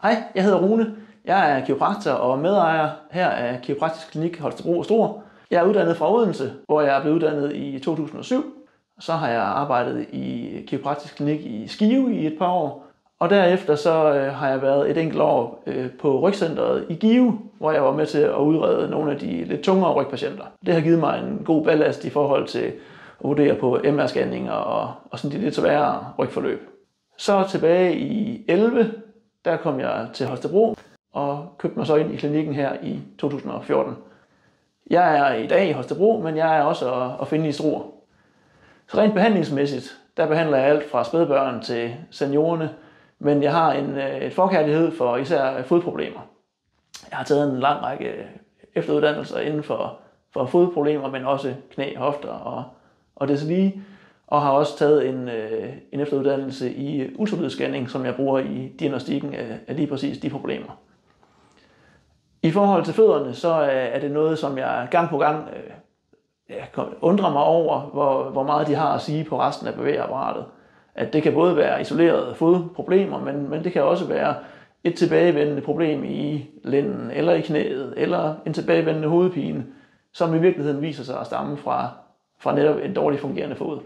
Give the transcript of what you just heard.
Hej, jeg hedder Rune. Jeg er kiropraktor og medejer her af Kiropraktisk Klinik Holstebro og Struer. Jeg er uddannet fra Odense, hvor jeg blev uddannet i 2007. Så har jeg arbejdet i Kiropraktisk Klinik i Skive i et par år. Og derefter så har jeg været et enkelt år på Rygcentret i Give, hvor jeg var med til at udrede nogle af de lidt tungere rygpatienter. Det har givet mig en god ballast i forhold til at vurdere på MR-scanninger og sådan de lidt sværere rygforløb. Så tilbage i 11, der kom jeg til Holstebro og købte mig så ind i klinikken her i 2014. Jeg er i dag i Holstebro, men jeg er også at finde i Struer. Så rent behandlingsmæssigt, der behandler jeg alt fra spædbørn til seniorerne, men jeg har et forkærlighed for især fodproblemer. Jeg har taget en lang række efteruddannelser inden for fodproblemer, men også knæ, hofter og deslige, og har også taget en efteruddannelse i ultralydsscanning, som jeg bruger i diagnostikken af lige præcis de problemer. I forhold til fødderne, så er det noget, som jeg gang på gang undrer mig over, hvor meget de har at sige på resten af bevægeapparatet. At det kan både være isolerede fodproblemer, men det kan også være et tilbagevendende problem i lænden, eller i knæet, eller en tilbagevendende hovedpine, som i virkeligheden viser sig at stamme fra netop en dårligt fungerende fod.